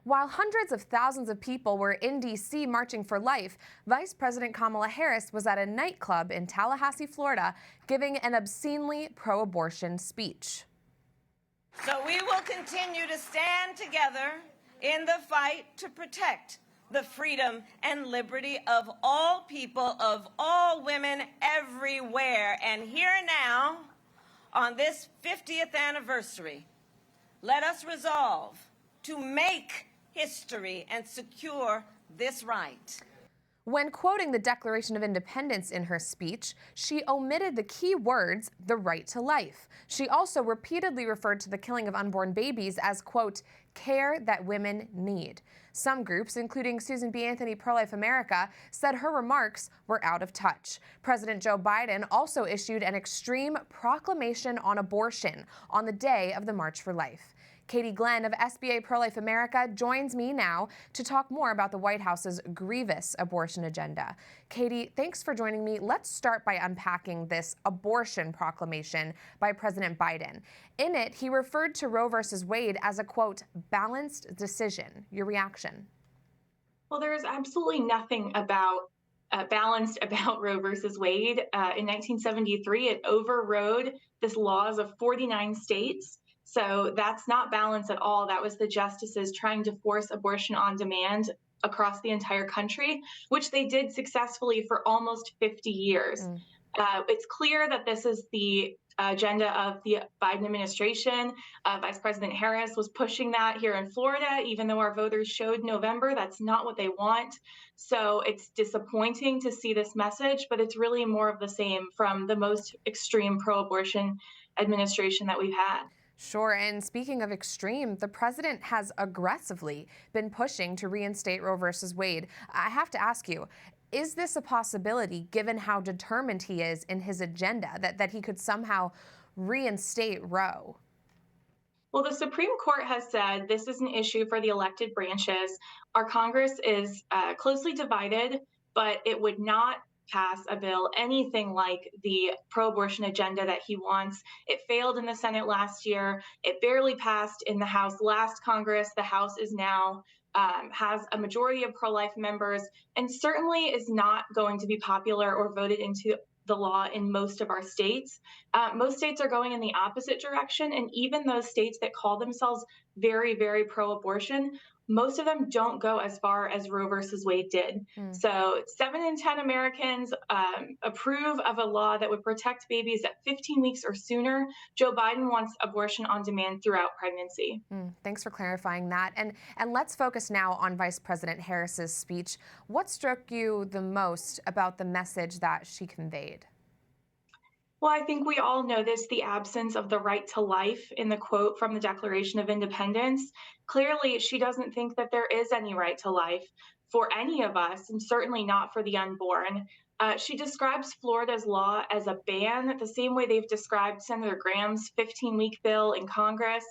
While hundreds of thousands of people were in D.C. marching for life, Vice President Kamala Harris was at a nightclub in Tallahassee, Florida, giving an obscenely pro-abortion speech. So we will continue to stand together in the fight to protect the freedom and liberty of all people, of all women everywhere. And here now, on this 50th anniversary, let us resolve to make history and secure this right. When quoting the Declaration of Independence in her speech, she omitted the key words, the right to life. She also repeatedly referred to the killing of unborn babies as, quote, care that women need. Some groups, including Susan B. Anthony Pro-Life America, said her remarks were out of touch. President Joe Biden also issued an extreme proclamation on abortion on the day of the March for Life. Katie Glenn of SBA Pro-Life America joins me now to talk more about the White House's grievous abortion agenda. Katie, thanks for joining me. Let's start by unpacking this abortion proclamation by President Biden. In it, he referred to Roe v. Wade as a, quote, balanced decision. Your reaction? Well, there is absolutely nothing balanced about Roe versus Wade. In 1973, it overrode the laws of 49 states. So that's not balanced at all. That was the justices trying to force abortion on demand across the entire country, which they did successfully for almost 50 years. It's clear that this is the agenda of the Biden administration. Vice President Harris was pushing that here in Florida, even though our voters showed November that's not what they want. So it's disappointing to see this message, but it's really more of the same from the most extreme pro-abortion administration that we've had. Sure, and speaking of extreme, the president has aggressively been pushing to reinstate Roe versus Wade. I have to ask you, is this a possibility, given how determined he is in his agenda, that he could somehow reinstate Roe? Well, the Supreme Court has said this is an issue for the elected branches. Our Congress is closely divided, but it would not pass a bill anything like the pro-abortion agenda that he wants. It failed in the Senate last year. It barely passed in the House last Congress. The House is now has a majority of pro-life members and certainly is not going to be popular or voted into the law in most of our states. Most states are going in the opposite direction, and even those states that call themselves very, very pro-abortion, most of them don't go as far as Roe versus Wade did. So 7 in 10 Americans approve of a law that would protect babies at 15 weeks or sooner. Joe Biden wants abortion on demand throughout pregnancy. Thanks for clarifying that. And let's focus now on Vice President Harris's speech. What struck you the most about the message that she conveyed? Well, I think we all noticed the absence of the right to life in the quote from the Declaration of Independence. Clearly, she doesn't think that there is any right to life for any of us, and certainly not for the unborn. She describes Florida's law as a ban, the same way they've described Senator Graham's 15-week bill in Congress.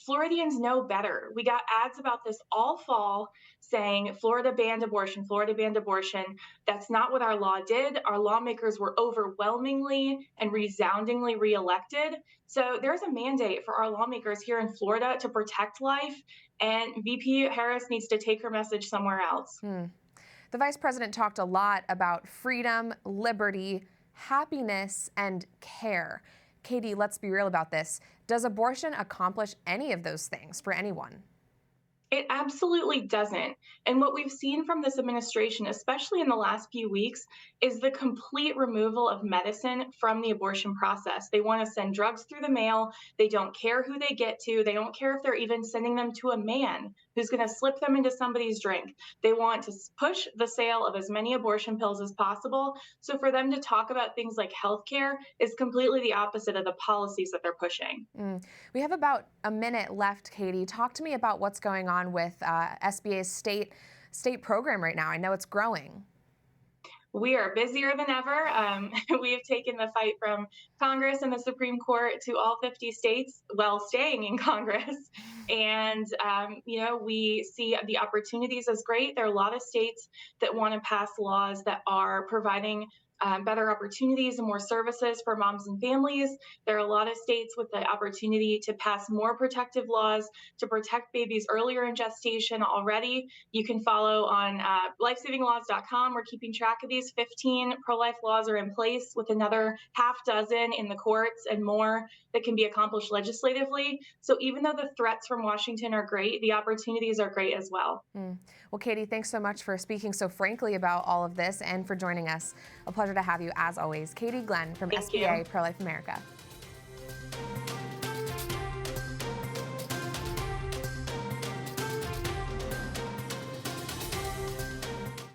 Floridians know better. We got ads about this all fall saying Florida banned abortion, Florida banned abortion. That's not what our law did. Our lawmakers were overwhelmingly and resoundingly reelected. So there's a mandate for our lawmakers here in Florida to protect life, and VP Harris needs to take her message somewhere else. The vice president talked a lot about freedom, liberty, happiness, and care. Katie, let's be real about this. Does abortion accomplish any of those things for anyone? It absolutely doesn't. And what we've seen from this administration, especially in the last few weeks, is the complete removal of medicine from the abortion process. They want to send drugs through the mail. They don't care who they get to. They don't care if they're even sending them to a man who's going to slip them into somebody's drink. They want to push the sale of as many abortion pills as possible. So for them to talk about things like healthcare is completely the opposite of the policies that they're pushing. We have about a minute left, Katie. Talk to me about what's going on with SBA's state program right now. I know it's growing. We are busier than ever. We have taken the fight from Congress and the Supreme Court to all 50 states while staying in Congress. And, we see the opportunities as great. There are a lot of states that want to pass laws that are providing better opportunities and more services for moms and families. There are a lot of states with the opportunity to pass more protective laws to protect babies earlier in gestation already. You can follow on lifesavinglaws.com. We're keeping track of these. 15 pro-life laws are in place, with another half dozen in the courts and more that can be accomplished legislatively. So even though the threats from Washington are great, the opportunities are great as well. Well, Katie, thanks so much for speaking so frankly about all of this and for joining us. A pleasure to have you as always. Katie Glenn from Thank SBA you. Pro-Life America.